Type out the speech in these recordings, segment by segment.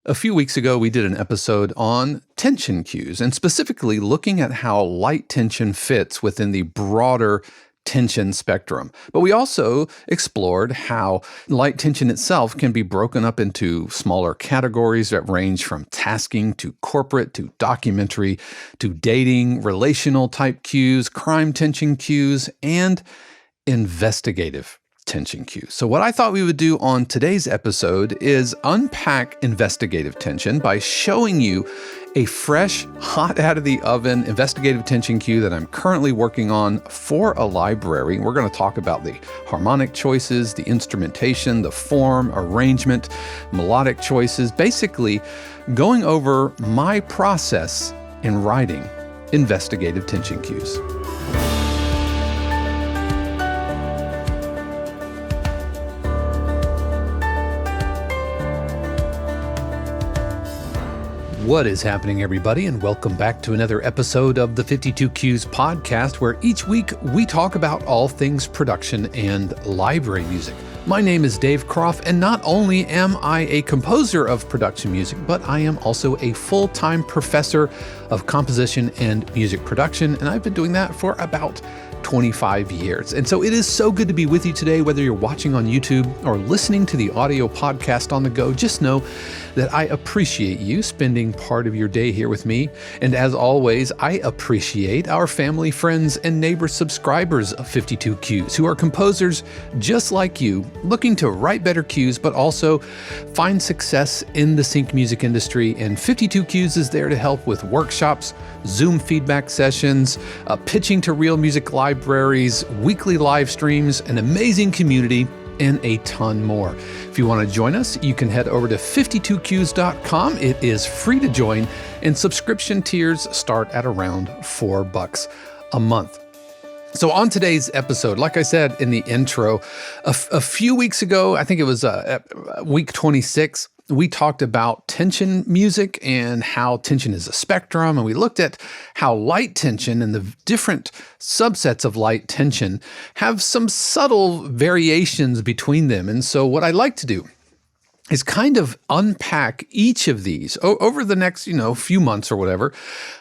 A few weeks ago, we did an episode on tension cues and specifically looking at how light tension fits within the broader tension spectrum. But we also explored how light tension itself can be broken up into smaller categories that range from tasking to corporate to documentary to dating, relational type cues, crime tension cues, and investigative tension cues. So what I thought we would do on today's episode is unpack investigative tension by showing you a fresh, hot out of the oven investigative tension cue that I'm currently working on for a library. We're going to talk about the harmonic choices, the instrumentation, the form, arrangement, melodic choices, basically going over my process in writing investigative tension cues. What is happening, everybody, and welcome back to another episode of the 52 Cues podcast, where each week we talk about all things production and library music. My name is Dave Croft, and not only am I a composer of production music, but I am also a full-time professor of composition and music production, and I've been doing that for about 25 years. And so it is so good to be with you today, whether you're watching on YouTube or listening to the audio podcast on the go. Just know that I appreciate you spending part of your day here with me. And as always, I appreciate our family, friends, and neighbor subscribers of 52 Cues who are composers just like you, looking to write better cues, but also find success in the sync music industry. And 52 Cues is there to help with workshops, Zoom feedback sessions, pitching to real music libraries, weekly live streams, an amazing community, and a ton more. If you want to join us, you can head over to 52cues.com. It is free to join, and subscription tiers start at around $4 a month. So on today's episode, like I said in the intro, a few weeks ago, I think it was week 26, we talked about tension music and how tension is a spectrum, and we looked at how light tension and the different subsets of light tension have some subtle variations between them. And so what I like to do is kind of unpack each of these over the next, few months or whatever.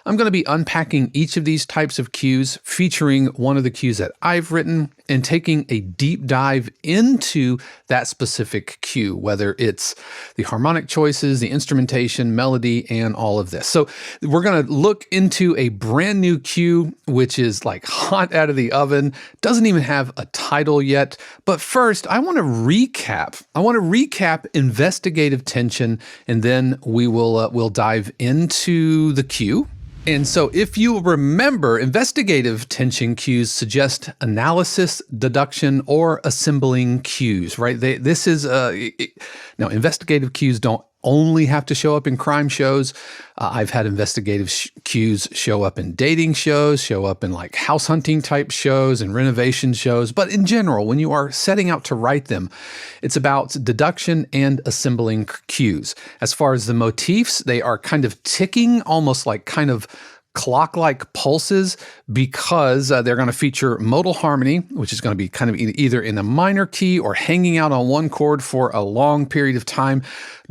I'm going to be unpacking each of these types of cues, featuring one of the cues that I've written and taking a deep dive into that specific cue, whether it's the harmonic choices, the instrumentation, melody, and all of this. So we're going to look into a brand new cue, which is like hot out of the oven, doesn't even have a title yet. But first, I want to recap. Investigative tension, and then we'll dive into the cue. And so if you remember, investigative tension cues suggest analysis, deduction, or assembling cues, right? Now, investigative cues don't only have to show up in crime shows. I've had investigative cues show up in dating shows, show up in like house hunting type shows and renovation shows. But in general, when you are setting out to write them, it's about deduction and assembling cues. As far as the motifs, they are kind of ticking, almost like kind of clock-like pulses, because they're going to feature modal harmony, which is going to be kind of either in a minor key or hanging out on one chord for a long period of time.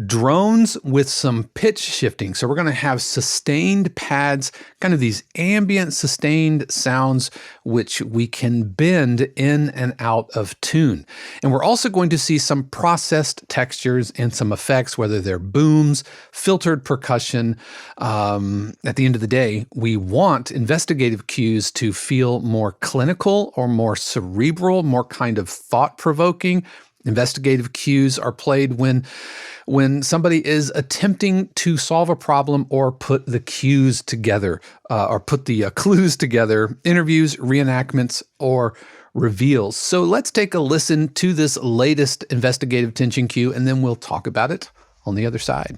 Drones with some pitch shifting. So we're going to have sustained pads, kind of these ambient sustained sounds, which we can bend in and out of tune. And we're also going to see some processed textures and some effects, whether they're booms, filtered percussion. At the end of the day, we want investigative cues to feel more clinical or more cerebral, more kind of thought-provoking. Investigative cues are played when somebody is attempting to solve a problem or put the cues together, or put the clues together, interviews, reenactments, or reveals. So let's take a listen to this latest investigative tension cue, and then we'll talk about it on the other side.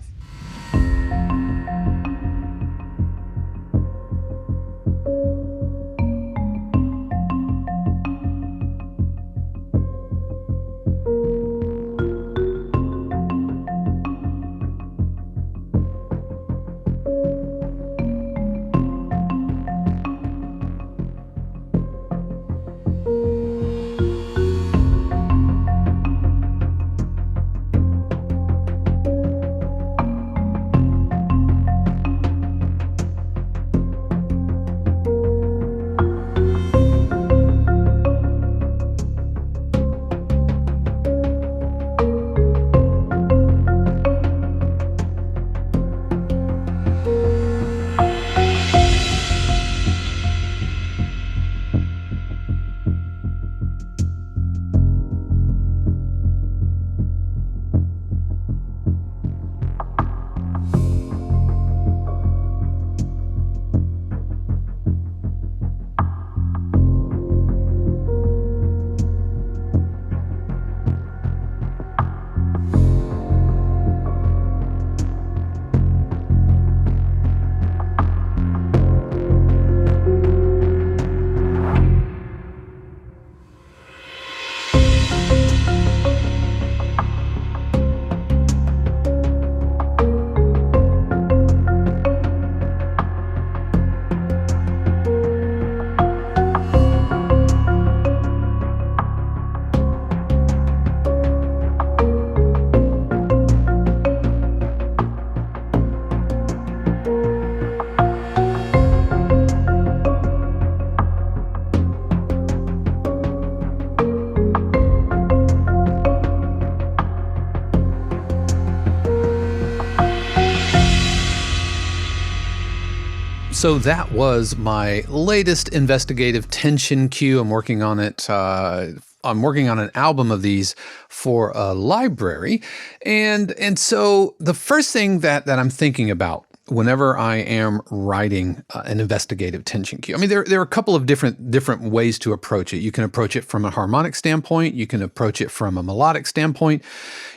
So that was my latest investigative tension cue. I'm working on it. I'm working on an album of these for a library. And so the first thing that I'm thinking about whenever I am writing an investigative tension cue, I mean, there are a couple of different ways to approach it. You can approach it from a harmonic standpoint. You can approach it from a melodic standpoint.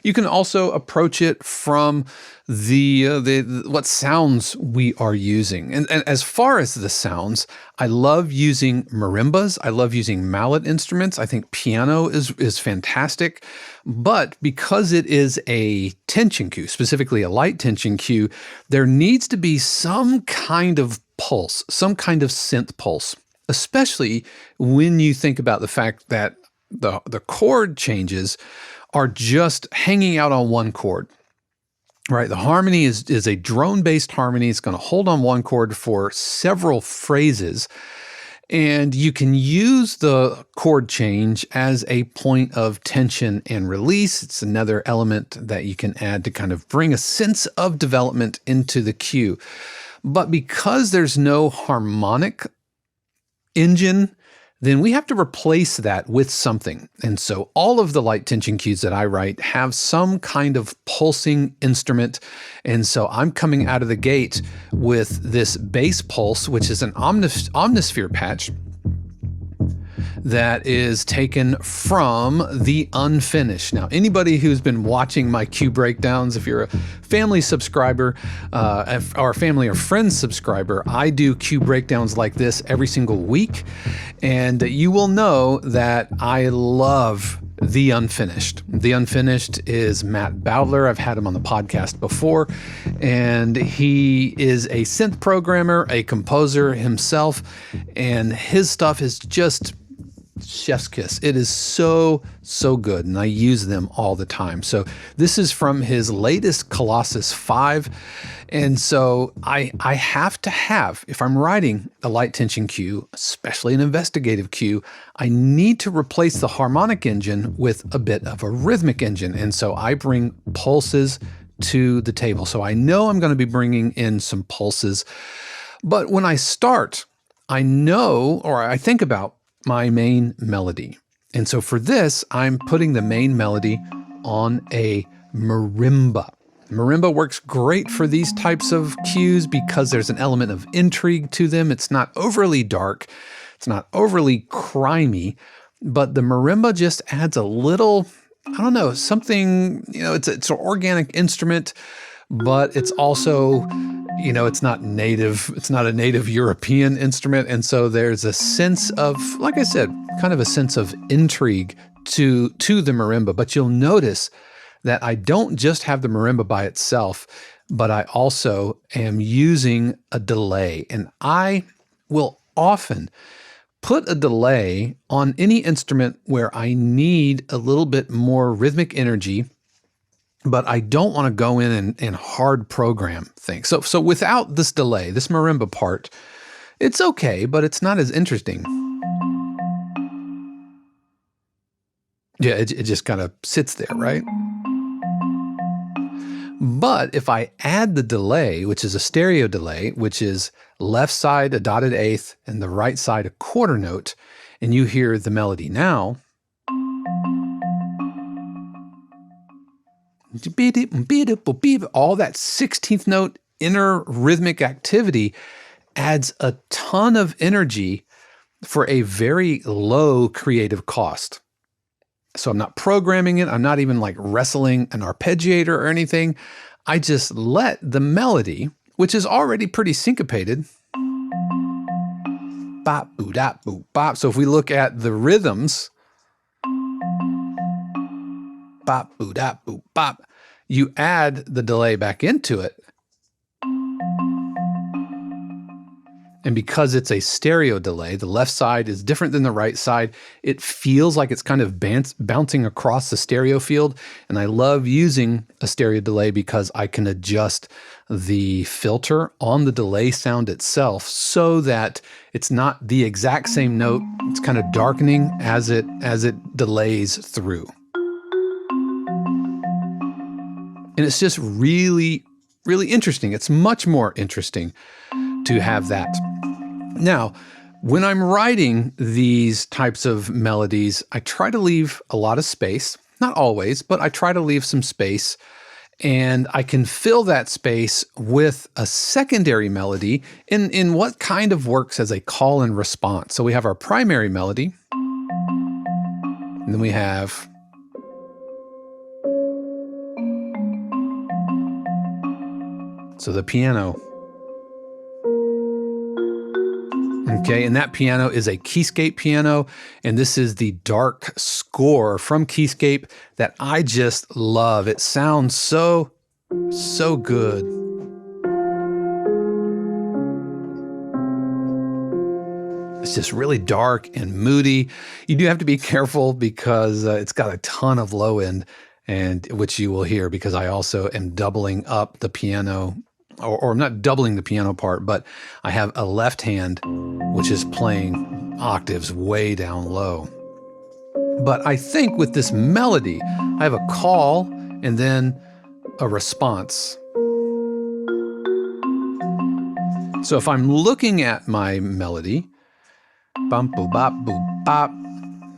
You can also approach it from the what sounds we are using. And as far as the sounds, I love using marimbas. I love using mallet instruments. I think piano is fantastic. But because it is a tension cue, specifically a light tension cue, there needs to be some kind of pulse, some kind of synth pulse, especially when you think about the fact that the chord changes are just hanging out on one chord. Right, the harmony is a drone-based harmony. It's going to hold on one chord for several phrases, and you can use the chord change as a point of tension and release. It's another element that you can add to kind of bring a sense of development into the cue. But because there's no harmonic engine, then we have to replace that with something. And so all of the light tension cues that I write have some kind of pulsing instrument. And so I'm coming out of the gate with this bass pulse, which is an omnisphere patch that is taken from the Unfinished. Now, anybody who's been watching my cue breakdowns, if you're a family subscriber or family or friends subscriber, I do cue breakdowns like this every single week. And you will know that I love the Unfinished. The Unfinished is Matt Bowdler. I've had him on the podcast before, and he is a synth programmer, a composer himself, and his stuff is just chef's kiss. It is so good, and I use them all the time. So this is from his latest Colossus 5, and so I have to have, if I'm writing a light tension cue, especially an investigative cue, I need to replace the harmonic engine with a bit of a rhythmic engine, and so I bring pulses to the table. So I know I'm going to be bringing in some pulses, but when I start, I know, or I think about my main melody. And so for this, I'm putting the main melody on a marimba. Marimba works great for these types of cues because there's an element of intrigue to them. It's not overly dark. It's not overly crimey, but the marimba just adds a little, I don't know, something, it's an organic instrument, but it's also, it's not native. It's not a native European instrument. And so there's a sense of, like I said, kind of a sense of intrigue to the marimba. But you'll notice that I don't just have the marimba by itself, but I also am using a delay. And I will often put a delay on any instrument where I need a little bit more rhythmic energy, but I don't want to go in and hard program things. So without this delay, this marimba part, it's okay, but it's not as interesting. Yeah, it just kind of sits there, right? But if I add the delay, which is a stereo delay, which is left side a dotted eighth and the right side a quarter note, and you hear the melody now, all that 16th note inner rhythmic activity adds a ton of energy for a very low creative cost. So I'm not programming it. I'm not even like wrestling an arpeggiator or anything. I just let the melody, which is already pretty syncopated, bop, boo, dop, boo, bop. So if we look at the rhythms, bop, boo, dop, boo, bop, you add the delay back into it. And because it's a stereo delay, the left side is different than the right side. It feels like it's kind of bouncing across the stereo field. And I love using a stereo delay because I can adjust the filter on the delay sound itself so that it's not the exact same note. It's kind of darkening as it delays through. And it's just really, really interesting. It's much more interesting to have that. Now, when I'm writing these types of melodies, I try to leave a lot of space. Not always, but I try to leave some space. And I can fill that space with a secondary melody in what kind of works as a call and response. So we have our primary melody, and then we have the piano. Okay, and that piano is a Keyscape piano, and this is the dark score from Keyscape that I just love. It sounds so good. It's just really dark and moody. You do have to be careful because it's got a ton of low end, and which you will hear because I also am doubling up the piano, or I'm not doubling the piano part, but I have a left hand which is playing octaves way down low. But I think with this melody, I have a call and then a response. So if I'm looking at my melody, bum boo bop boo bop,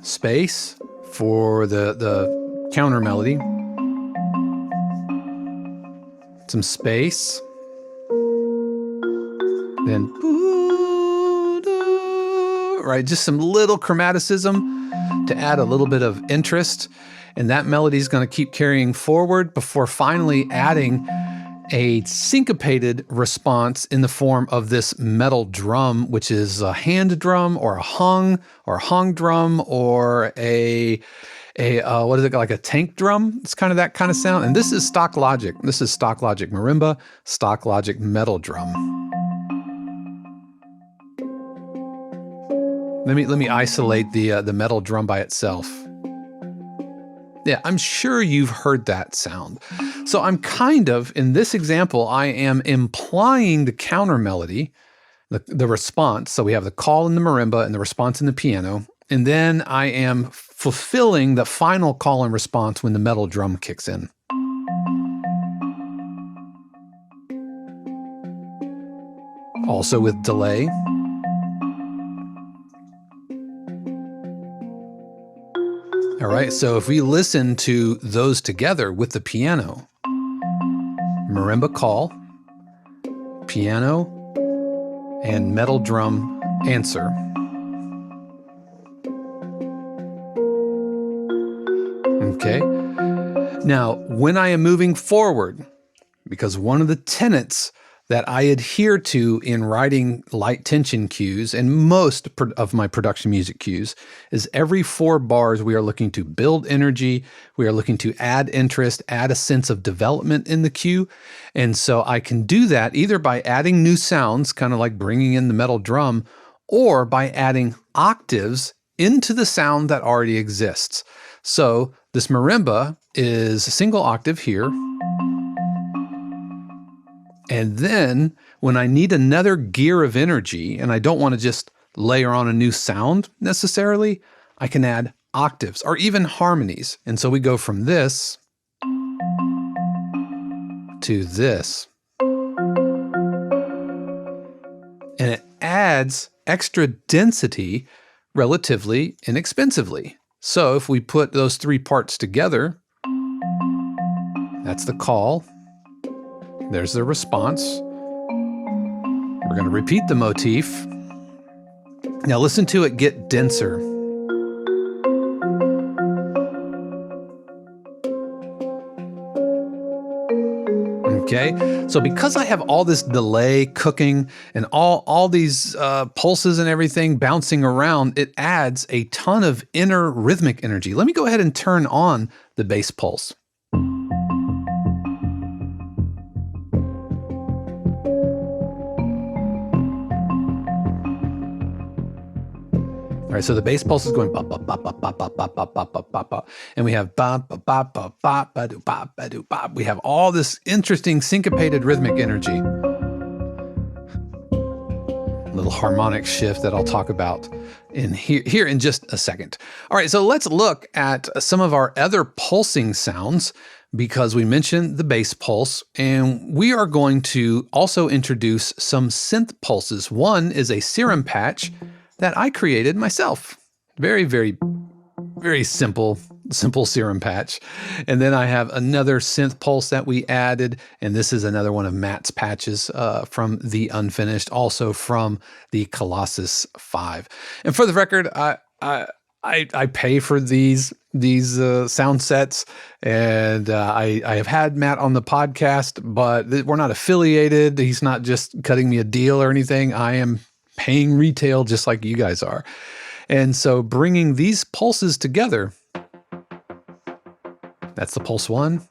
space for the counter melody, some space, then right, just some little chromaticism to add a little bit of interest, and that melody is going to keep carrying forward before finally adding a syncopated response in the form of this metal drum, which is a hand drum or a hung drum or a what is it, like a tank drum? It's kind of that kind of sound. And this is stock Logic. This is stock Logic marimba, stock Logic metal drum. Let me isolate the metal drum by itself. Yeah, I'm sure you've heard that sound. So I'm kind of, in this example, I am implying the counter melody, the response. So we have the call in the marimba and the response in the piano. And then I am fulfilling the final call and response when the metal drum kicks in. Also with delay. All right, so if we listen to those together with the piano, marimba call, piano, and metal drum answer. Okay, now when I am moving forward, because one of the tenets that I adhere to in writing light tension cues and most of my production music cues is every 4 bars we are looking to build energy, we are looking to add interest, add a sense of development in the cue. And so I can do that either by adding new sounds, kind of like bringing in the metal drum, or by adding octaves into the sound that already exists. So this marimba is a single octave here. And then when I need another gear of energy and I don't want to just layer on a new sound necessarily, I can add octaves or even harmonies. And so we go from this to this. And it adds extra density relatively inexpensively. So if we put those 3 parts together, that's the call. There's the response. We're going to repeat the motif. Now listen to it get denser. Okay, so because I have all this delay cooking and all these pulses and everything bouncing around, it adds a ton of inner rhythmic energy. Let me go ahead and turn on the bass pulse. All right, so the bass pulse is going bop bop bop bop bop bop bop bop bop bop bop bop, and we have bop bop bop bop bop ba do bop ba do bop. We have all this interesting syncopated rhythmic energy. Little harmonic shift that I'll talk about in here in just a second. All right, so let's look at some of our other pulsing sounds because we mentioned the bass pulse, and we are going to also introduce some synth pulses. One is a serum patch that I created myself. Very, very, very simple serum patch. And then I have another synth pulse that we added, and this is another one of Matt's patches from the Unfinished, also from the Colossus 5. And for the record, I pay for these sound sets, and I have had Matt on the podcast, but we're not affiliated. He's not just cutting me a deal or anything. I am paying retail just like you guys are. And so bringing these pulses together, that's the pulse 1.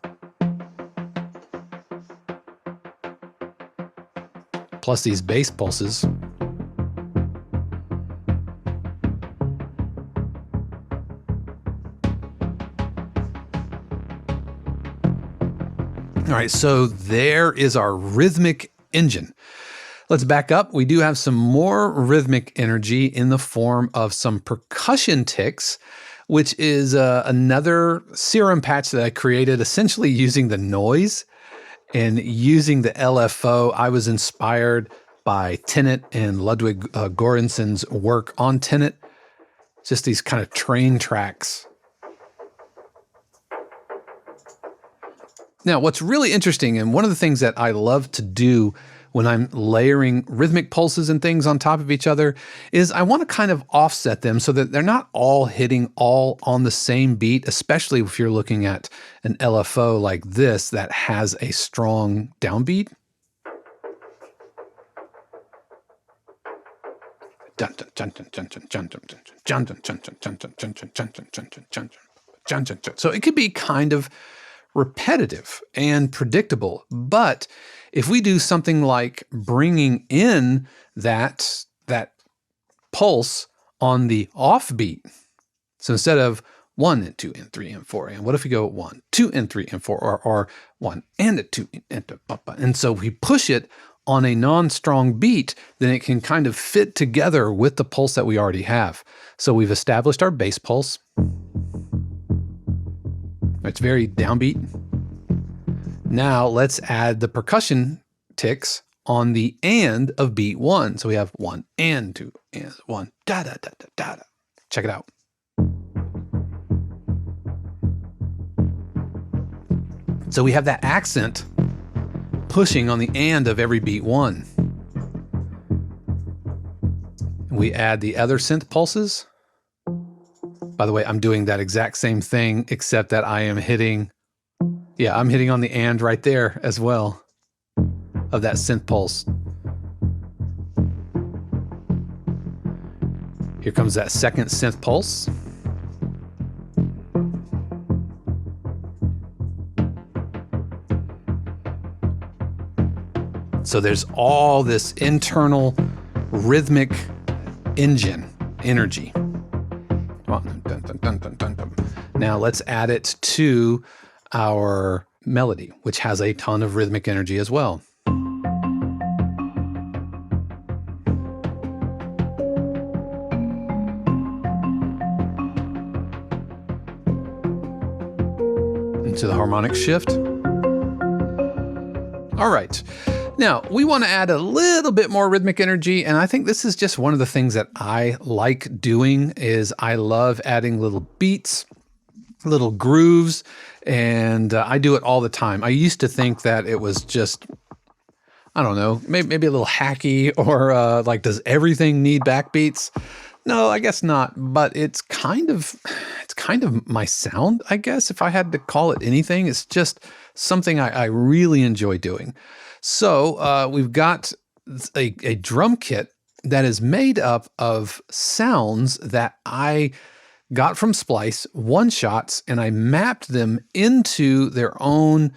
Plus these bass pulses. All right, so there is our rhythmic engine. Let's back up. We do have some more rhythmic energy in the form of some percussion ticks, which is another serum patch that I created essentially using the noise and using the LFO. I was inspired by Tenet and Ludwig Göransson's work on Tenet, just these kind of train tracks. Now, what's really interesting, and one of the things that I love to do when I'm layering rhythmic pulses and things on top of each other, is I want to kind of offset them so that they're not all hitting all on the same beat, especially if you're looking at an LFO like this that has a strong downbeat. So it could be kind of repetitive and predictable, but if we do something like bringing in that pulse on the offbeat, so instead of 1 and 2 and 3 and 4, and what if we go 1, 2 and 3 and 4, or 1 and a 2 and so we push it on a non-strong beat, then it can kind of fit together with the pulse that we already have. So we've established our bass pulse. It's very downbeat. Now let's add the percussion ticks on the and of beat 1. So we have 1 and 2 and 1, da da da da da da. Check it out. So we have that accent pushing on the and of every beat 1. We add the other synth pulses. By the way, I'm doing that exact same thing, except that I am hitting, I'm hitting on the and right there as well of that synth pulse. Here comes that second synth pulse. So there's all this internal rhythmic engine energy. Now let's add it to our melody, which has a ton of rhythmic energy as well. Into the harmonic shift. All right. Now, we want to add a little bit more rhythmic energy, and I think this is just one of the things that I like doing is I love adding little beats, little grooves, and I do it all the time. I used to think that it was just, I don't know, maybe a little hacky or like, does everything need backbeats? No, I guess not, but it's kind of my sound, I guess, if I had to call it anything. It's just something I really enjoy doing. So we've got a drum kit that is made up of sounds that I got from Splice, one-shots, and I mapped them into their own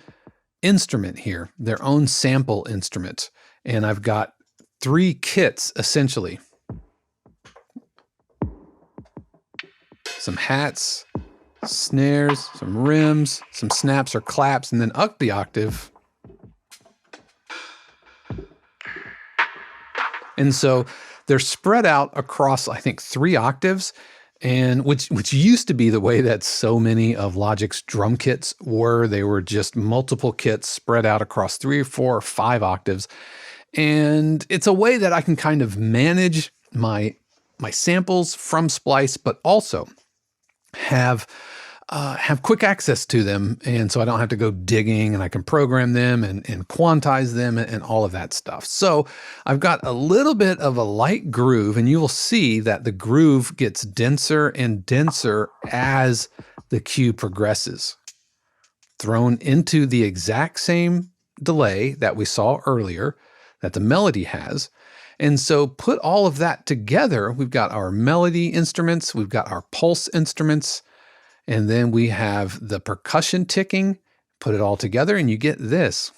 instrument here, their own sample instrument. And I've got 3 kits, essentially. Some hats, snares, some rims, some snaps or claps, and then up the octave. And so they're spread out across, I think, 3 octaves. and which used to be the way that so many of Logic's drum kits were. They were just multiple kits spread out across 3 or 4 or 5 octaves. And it's a way that I can kind of manage my samples from Splice, but also have quick access to them. And so I don't have to go digging, and I can program them and quantize them and all of that stuff. So I've got a little bit of a light groove, and you will see that the groove gets denser and denser as the cue progresses, thrown into the exact same delay that we saw earlier that the melody has. And so put all of that together, we've got our melody instruments, we've got our pulse instruments, and then we have the percussion ticking. Put it all together and you get this.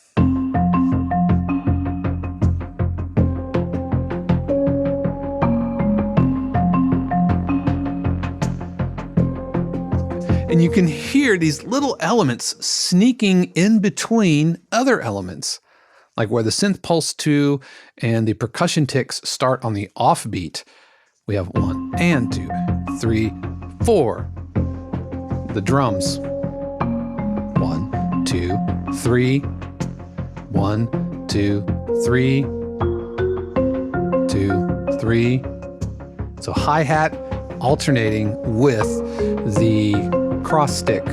And you can hear these little elements sneaking in between other elements, like where the synth pulse 2 and the percussion ticks start on the offbeat. We have 1 and 2, 3, 4. The drums. 1, 2, 3. 1, 2, 3. 2, 3. So hi-hat alternating with the cross stick.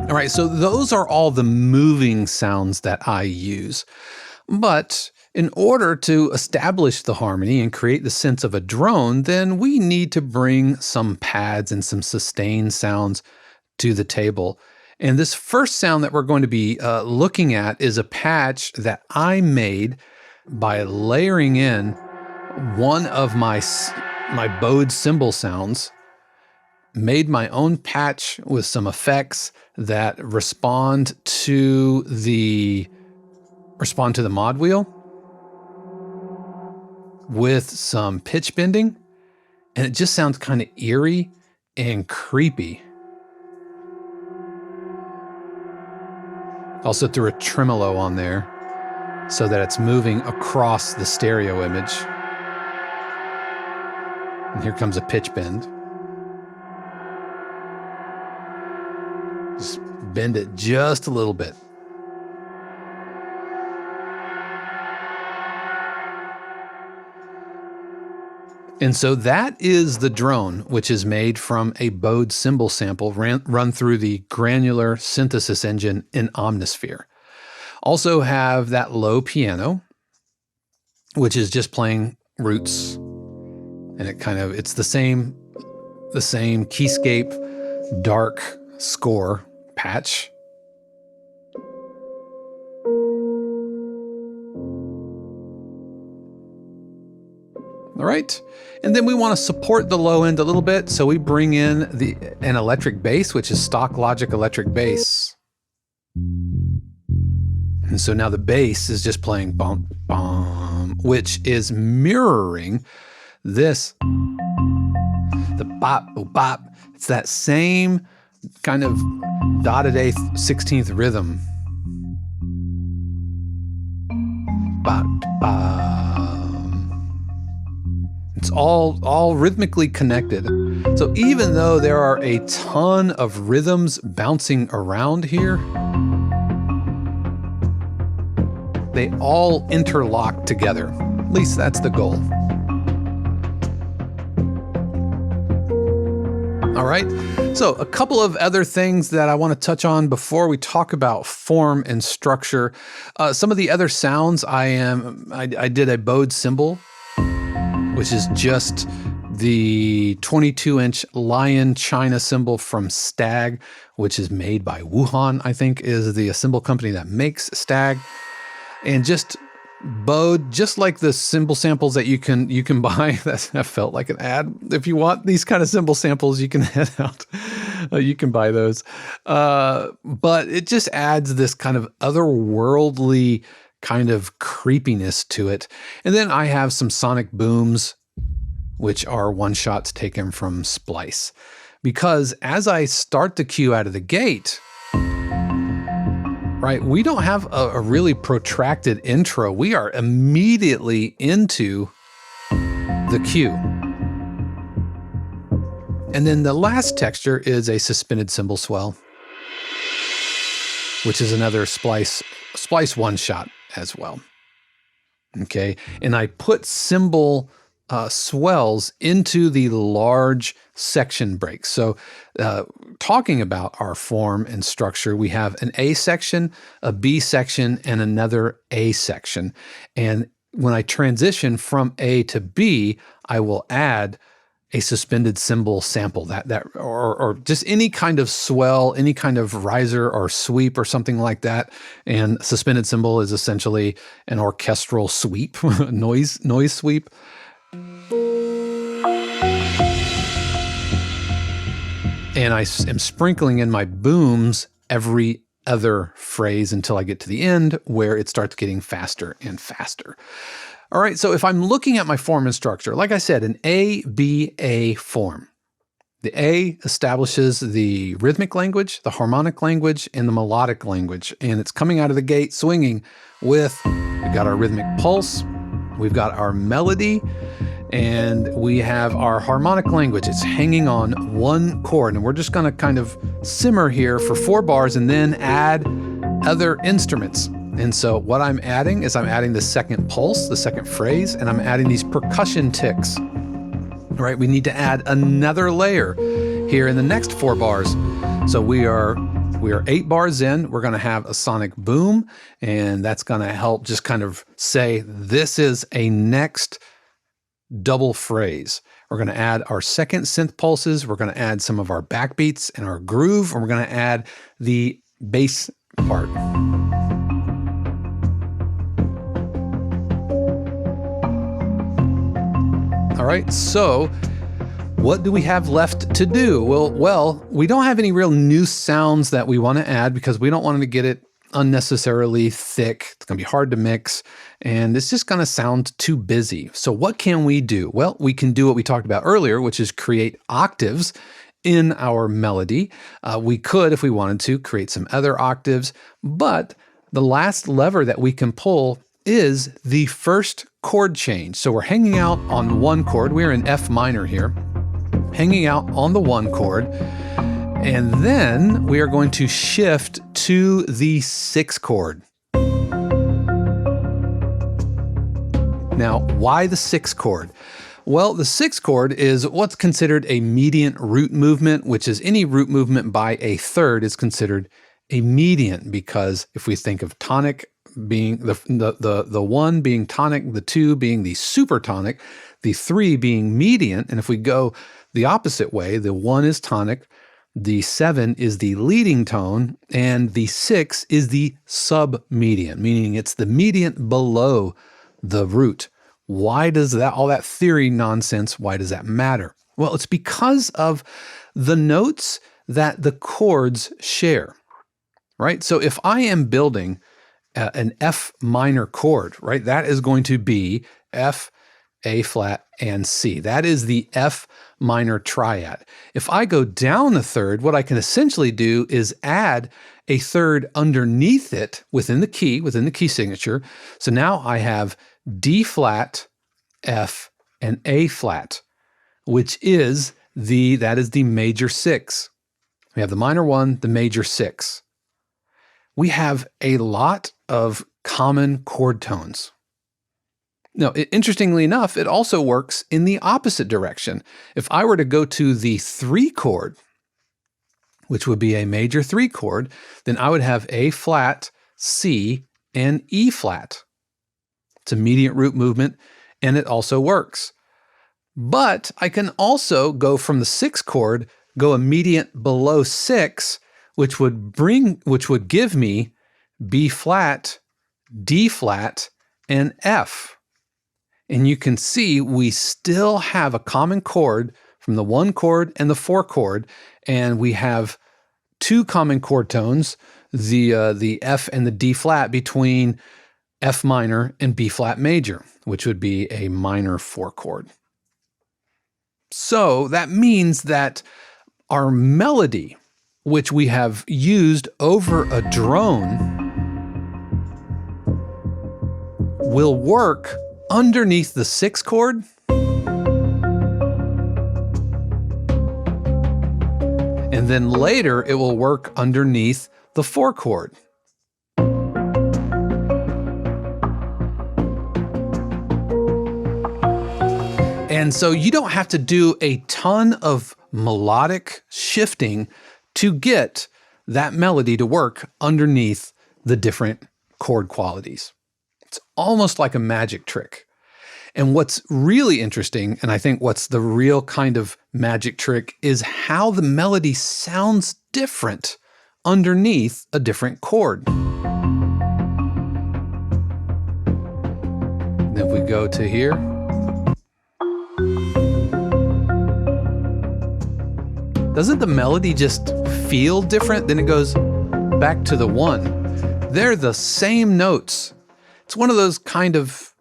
All right, so those are all the moving sounds that I use. But in order to establish the harmony and create the sense of a drone, then we need to bring some pads and some sustain sounds to the table. And this first sound that we're going to be looking at is a patch that I made by layering in one of my bowed cymbal sounds, made my own patch with some effects that respond to the mod wheel with some pitch bending, and it just sounds kind of eerie and creepy. Also threw a tremolo on there so that it's moving across the stereo image. And here comes a pitch bend. Just bend it just a little bit. And so that is the drone, which is made from a bowed cymbal sample run through the granular synthesis engine in Omnisphere. Also have that low piano, which is just playing roots. And it's the same keyscape dark score patch. All right, and then we want to support the low end a little bit, so we bring in an electric bass, which is stock Logic electric bass. And so now the bass is just playing bum, bum, which is mirroring this, the bop, bop. It's that same kind of dotted eighth 16th rhythm. Bop, bop. It's all rhythmically connected. So even though there are a ton of rhythms bouncing around here, they all interlock together. At least that's the goal. All right, so a couple of other things that I want to touch on before we talk about form and structure. Some of the other sounds I did a bowed cymbal, which is just the 22-inch Lion China cymbal from Stag, which is made by Wuhan, I think is the cymbal company that makes Stag. And just bowed, just like the cymbal samples that you can buy. That felt like an ad. If you want these kind of cymbal samples, you can head out. You can buy those. But it just adds this kind of otherworldly kind of creepiness to it. And then I have some sonic booms, which are one-shots taken from Splice. Because as I start the cue out of the gate, right, we don't have a really protracted intro. We are immediately into the cue. And then the last texture is a suspended cymbal swell, which is another splice one shot as well. Okay, and I put cymbal swells into the large section breaks. So talking about our form and structure, we have an A section, a B section, and another A section. And when I transition from A to B, I will add a suspended cymbal sample or just any kind of swell, any kind of riser or sweep or something like that. And suspended cymbal is essentially an orchestral sweep, noise sweep. And I am sprinkling in my booms every other phrase until I get to the end where it starts getting faster and faster. All right, so if I'm looking at my form and structure, like I said, an A-B-A form. The A establishes the rhythmic language, the harmonic language, and the melodic language. And it's coming out of the gate swinging with, we've got our rhythmic pulse, we've got our melody, and we have our harmonic language. It's hanging on one chord, and we're just gonna kind of simmer here for 4 bars and then add other instruments. And so what I'm adding is I'm adding the second pulse, the second phrase, and I'm adding these percussion ticks. All right, we need to add another layer here in the next 4 bars. So we are 8 bars in, we're gonna have a sonic boom, and that's gonna help just kind of say, this is a next double phrase. We're gonna add our second synth pulses, we're gonna add some of our backbeats and our groove, and we're gonna add the bass part. All right, so what do we have left to do? Well, we don't have any real new sounds that we want to add because we don't want to get it unnecessarily thick. It's going to be hard to mix, and it's just going to sound too busy. So what can we do? Well, we can do what we talked about earlier, which is create octaves in our melody. We could, if we wanted to, create some other octaves, but the last lever that we can pull is the first chord change. So we're hanging out on one chord. We're in F minor here, hanging out on the one chord. And then we are going to shift to the 6th chord. Now, why the 6th chord? Well, the 6th chord is what's considered a mediant root movement, which is any root movement by a third is considered a mediant, because if we think of tonic being the 1 being tonic, the 2 being the supertonic, the 3 being mediant, and if we go the opposite way, the 1 is tonic, the 7 is the leading tone, and the 6 is the submediant, meaning it's the mediant below the root. Why does that, all that theory nonsense, why does that matter? Well, it's because of the notes that the chords share, right? So if I am building an F minor chord, right? That is going to be F, A flat, and C. That is the F minor triad. If I go down a third, what I can essentially do is add a third underneath it within the key signature. So now I have D flat, F, and A flat, which is that is the major 6. We have the minor 1, the major 6. We have a lot of common chord tones. Now, interestingly enough, it also works in the opposite direction. If I were to go to the 3 chord, which would be a major 3 chord, then I would have A flat, C, and E flat. It's a mediant root movement, and it also works. But I can also go from the 6th chord, go a mediant below 6, which would give me B flat, D flat, and F. And you can see we still have a common chord from the 1 chord and the 4 chord, and we have 2 common chord tones, the F and the D flat between F minor and B flat major, which would be a minor 4 chord. So that means that our melody, which we have used over a drone, will work underneath the 6th chord then later it will work underneath the 4 chord. And so you don't have to do a ton of melodic shifting to get that melody to work underneath the different chord qualities. It's almost like a magic trick. And what's really interesting, and I think what's the real kind of magic trick, is how the melody sounds different underneath a different chord. And if we go to here, doesn't the melody just feel different? Then it goes back to the 1. They're the same notes. It's one of those kind of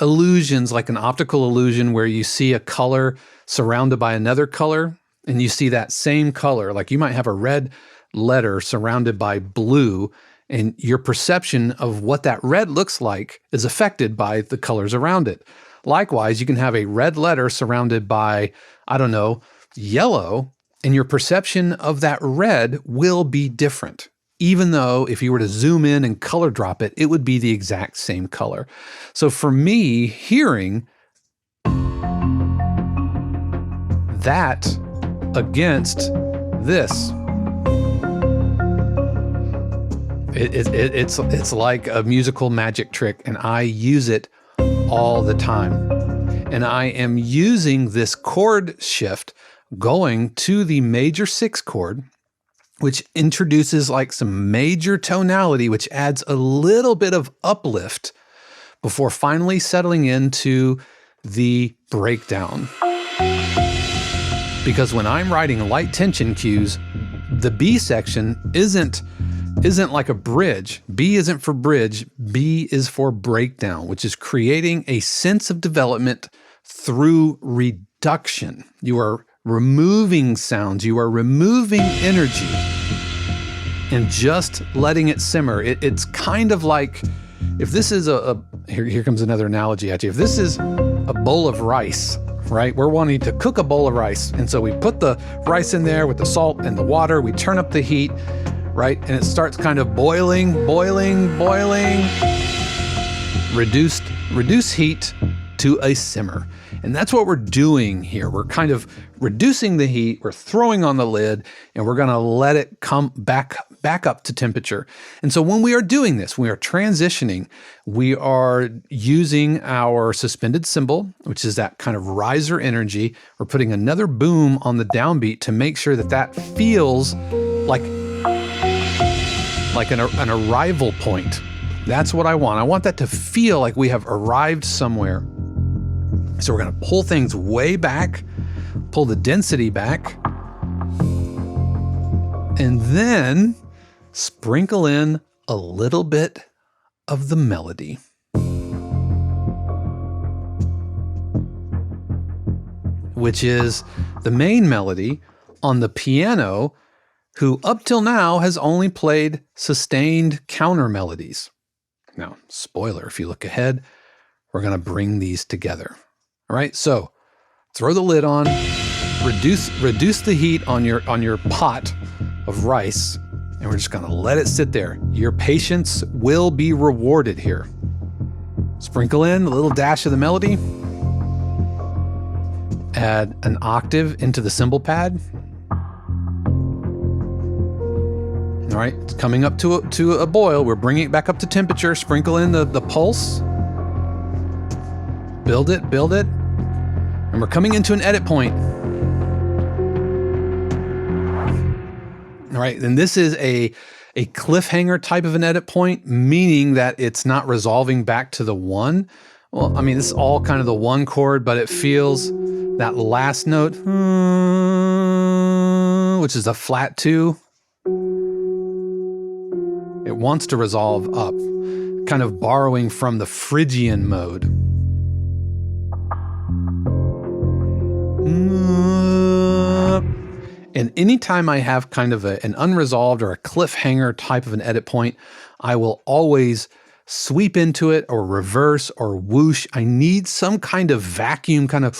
illusions, like an optical illusion, where you see a color surrounded by another color, and you see that same color. Like you might have a red letter surrounded by blue, and your perception of what that red looks like is affected by the colors around it. Likewise, you can have a red letter surrounded by, I don't know, yellow, and your perception of that red will be different. Even though if you were to zoom in and color drop it, it would be the exact same color. So for me, hearing that against this, it's like a musical magic trick, and I use it all the time. And I am using this chord shift going to the major 6 chord, which introduces like some major tonality, which adds a little bit of uplift before finally settling into the breakdown. Because when I'm writing light tension cues, the B section isn't like a bridge. B isn't for bridge, B is for breakdown, which is creating a sense of development through reduction. You are removing sounds, you are removing energy and just letting it simmer. It's kind of like, if this is here comes another analogy at you. If this is a bowl of rice, right? We're wanting to cook a bowl of rice. And so we put the rice in there with the salt and the water, we turn up the heat, right? And it starts kind of boiling, reduce heat to a simmer. And that's what we're doing here. We're kind of reducing the heat, we're throwing on the lid, and we're gonna let it come back up to temperature. And so when we are doing this, we are transitioning, we are using our suspended cymbal, which is that kind of riser energy. We're putting another boom on the downbeat to make sure that that feels like an arrival point. That's what I want. I want that to feel like we have arrived somewhere. So we're gonna pull things way back, pull the density back, and then sprinkle in a little bit of the melody. Which is the main melody on the piano, who up till now has only played sustained counter melodies. Now, spoiler, if you look ahead, we're gonna bring these together. All right, so throw the lid on, reduce the heat on your pot of rice, and we're just gonna let it sit there. Your patience will be rewarded here. Sprinkle in a little dash of the melody, add an octave into the cymbal pad. All right, it's coming up to a boil. We're bringing it back up to temperature. Sprinkle in the pulse. Build it. And we're coming into an edit point. All right, and this is a cliffhanger type of an edit point, meaning that it's not resolving back to the 1. Well, I mean, this is all kind of the 1 chord, but it feels that last note, which is a flat 2. It wants to resolve up, kind of borrowing from the Phrygian mode. And anytime I have kind of an unresolved or a cliffhanger type of an edit point, I will always sweep into it or reverse or whoosh. I need some kind of vacuum kind of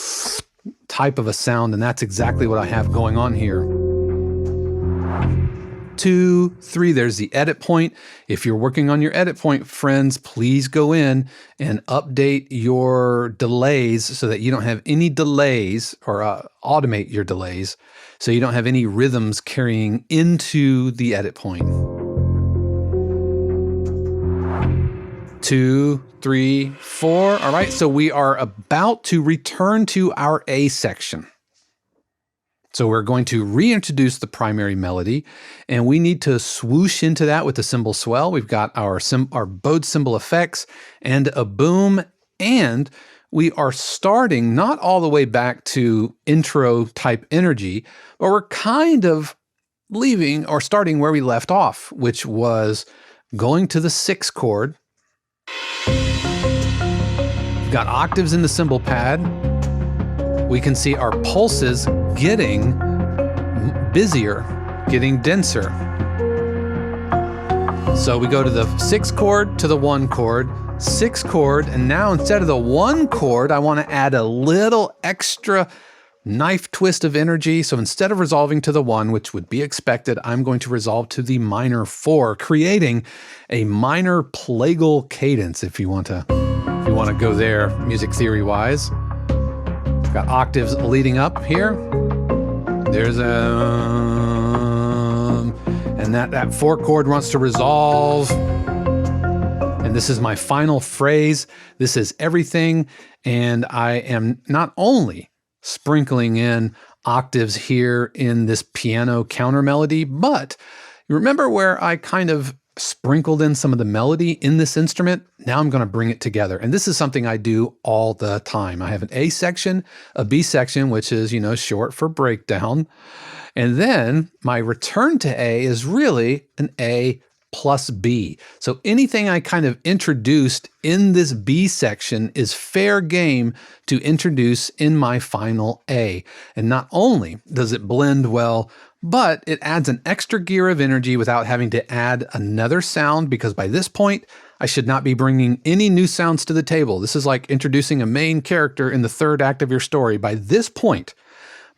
type of a sound, and that's exactly what I have going on here. 2, 3. There's the edit point. If you're working on your edit point, friends, please go in and update your delays so that you don't have any delays, or automate your delays so you don't have any rhythms carrying into the edit point. 2, 3, 4. All right, so we are about to return to our A section. So we're going to reintroduce the primary melody, and we need to swoosh into that with the cymbal swell. We've got our bowed cymbal effects and a boom, and we are starting not all the way back to intro type energy, but we're kind of leaving or starting where we left off, which was going to the 6th chord. We've got octaves in the cymbal pad. We can see our pulses getting busier, getting denser. So we go to the 6th chord to the 1 chord, 6th chord, and now instead of the 1 chord, I want to add a little extra knife twist of energy. So instead of resolving to the 1, which would be expected, I'm going to resolve to the minor 4, creating a minor plagal cadence if you want to go there music theory wise. Got octaves leading up here. There's and that 4 chord wants to resolve. And this is my final phrase. This is everything. And I am not only sprinkling in octaves here in this piano counter melody, but you remember where I kind of sprinkled in some of the melody in this instrument? Now I'm going to bring it together. And this is something I do all the time. I have an A section, a B section, which is, short for breakdown. And then my return to A is really an A plus B. So anything I kind of introduced in this B section is fair game to introduce in my final A. And not only does it blend well, but it adds an extra gear of energy without having to add another sound, because by this point, I should not be bringing any new sounds to the table. This is like introducing a main character in the 3rd act of your story. By this point,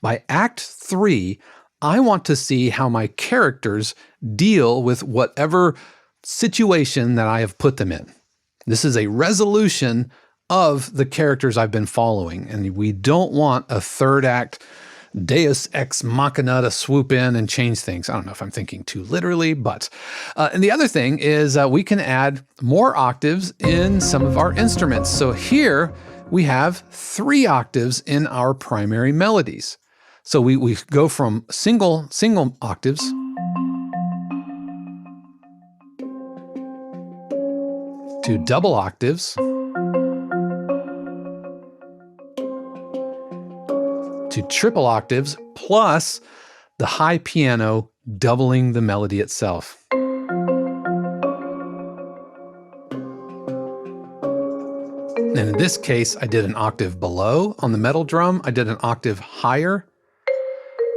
by Act 3, I want to see how my characters deal with whatever situation that I have put them in. This is a resolution of the characters I've been following, and we don't want a 3rd act Deus ex machina to swoop in and change things. I don't know if I'm thinking too literally, but and the other thing is we can add more octaves in some of our instruments. So here we have 3 octaves in our primary melodies. So we go from single octaves to double octaves to triple octaves, plus the high piano doubling the melody itself. And in this case, I did an octave below on the metal drum. I did an octave higher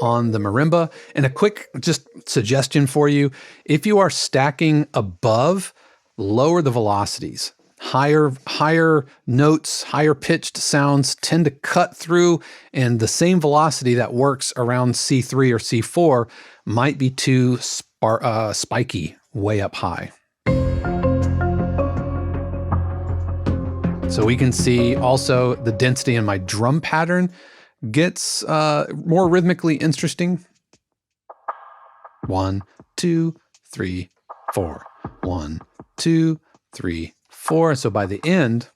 on the marimba. And a quick just suggestion for you, if you are stacking above, lower the velocities. Higher notes, higher pitched sounds tend to cut through, and the same velocity that works around C3 or C4 might be too spiky way up high. So we can see also the density in my drum pattern gets more rhythmically interesting. 1, 2, 3, 4. 1, 2, 3, 4. So by the end,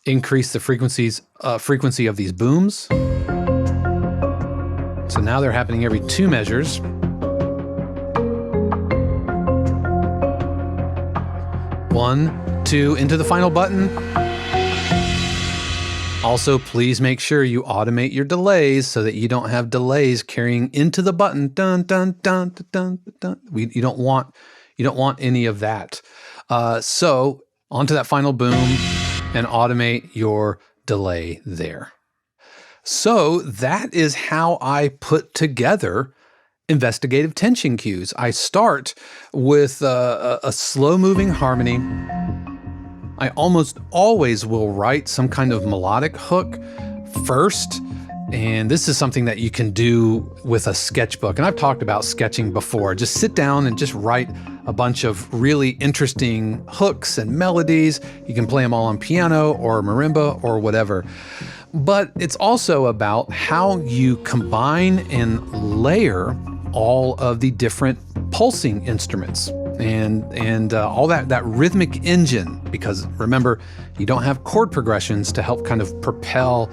increase the frequency of these booms. So now they're happening every 2 measures. One, 2, into the final button. Also, please make sure you automate your delays so that you don't have delays carrying into the button. Dun dun dun dun dun dun. You don't want any of that. So onto that final boom and automate your delay there. So that is how I put together investigative tension cues. I start with a slow-moving harmony. I almost always will write some kind of melodic hook first, and this is something that you can do with a sketchbook. And I've talked about sketching before. Just sit down and just write a bunch of really interesting hooks and melodies. You can play them all on piano or marimba or whatever. But it's also about how you combine and layer all of the different pulsing instruments and all that rhythmic engine, because remember, you don't have chord progressions to help kind of propel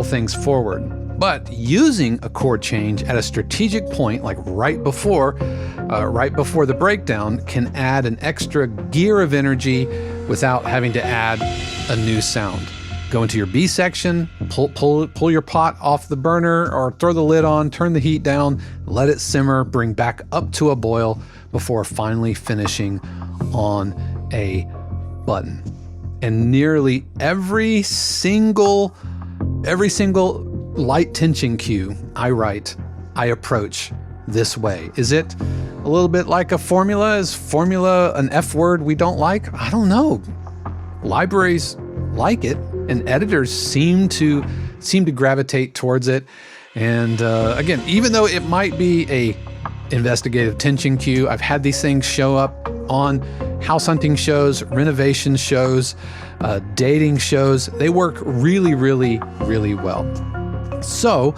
things forward. But using a chord change at a strategic point, like right before the breakdown, can add an extra gear of energy without having to add a new sound. Go into your B section, pull your pot off the burner or throw the lid on, turn the heat down, let it simmer, bring back up to a boil before finally finishing on a button. And nearly every single light tension cue I approach this way. Is it a little bit like a formula? Is formula an F word we don't like? I don't know. Libraries like it, and editors seem to gravitate towards it. And again, even though it might be a investigative tension cue, I've had these things show up on house hunting shows, renovation shows, dating shows. They work really, really, really well. So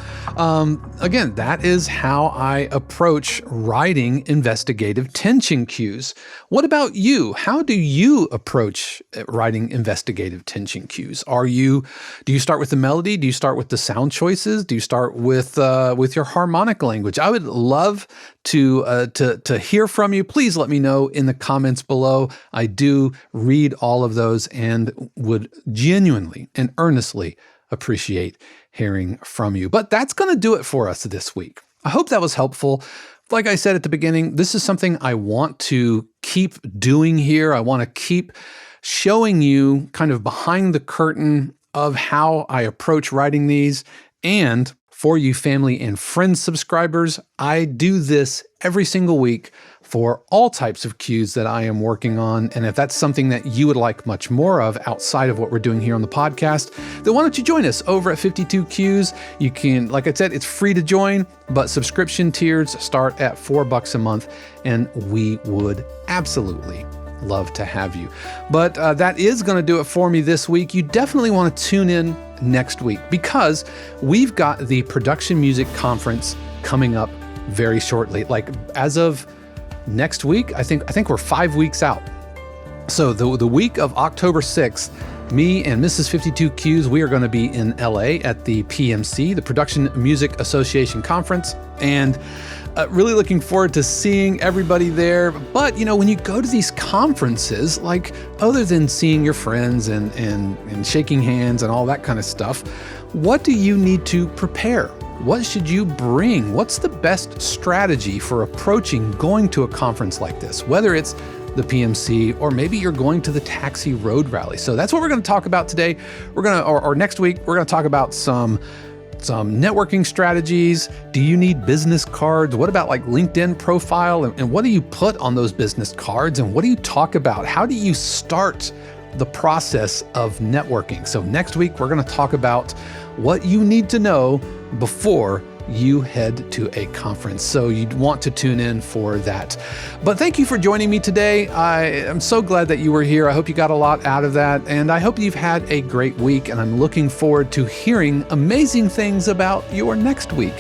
again, that is how I approach writing investigative tension cues. What about you? How do you approach writing investigative tension cues? Do you start with the melody? Do you start with the sound choices? Do you start with your harmonic language? I would love to hear from you. Please let me know in the comments below. I do read all of those and would genuinely and earnestly appreciate hearing from you. But that's going to do it for us this week. I hope that was helpful. Like I said at the beginning, this is something I want to keep doing here. I want to keep showing you kind of behind the curtain of how I approach writing these. And for you family and friends subscribers, I do this every single week for all types of cues that I am working on. And if that's something that you would like much more of outside of what we're doing here on the podcast, then why don't you join us over at 52 Cues? You can, like I said, it's free to join, but subscription tiers start at $4 a month, and we would absolutely love to have you. But that is going to do it for me this week. You definitely want to tune in next week, because we've got the Production Music Conference coming up very shortly. Like as of next week, I think we're 5 weeks out. So the week of October 6th, me and Mrs. 52 Cues, we are going to be in LA at the PMC, the Production Music Association Conference, and really looking forward to seeing everybody there. But when you go to these conferences, like other than seeing your friends and shaking hands and all that kind of stuff, what do you need to prepare? What should you bring? What's the best strategy for approaching going to a conference like this, whether it's the PMC or maybe you're going to the Taxi Road Rally? So that's what we're going to talk about today. Or next week, we're going to talk about some networking strategies. Do you need business cards? What about like LinkedIn profile? And what do you put on those business cards? And what do you talk about? How do you start the process of networking? So next week, we're going to talk about what you need to know before you head to a conference. So you'd want to tune in for that. But thank you for joining me today. I am so glad that you were here. I hope you got a lot out of that. And I hope you've had a great week. And I'm looking forward to hearing amazing things about your next week,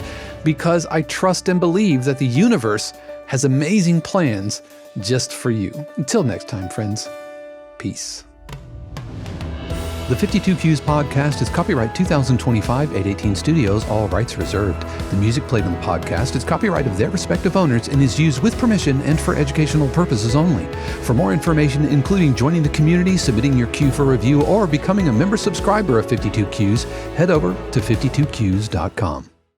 because I trust and believe that the universe has amazing plans just for you. Until next time, friends, peace. The 52 Cues podcast is copyright 2025 818 Studios, all rights reserved. The music played on the podcast is copyright of their respective owners and is used with permission and for educational purposes only. For more information, including joining the community, submitting your cue for review, or becoming a member subscriber of 52 Cues, head over to 52cues.com.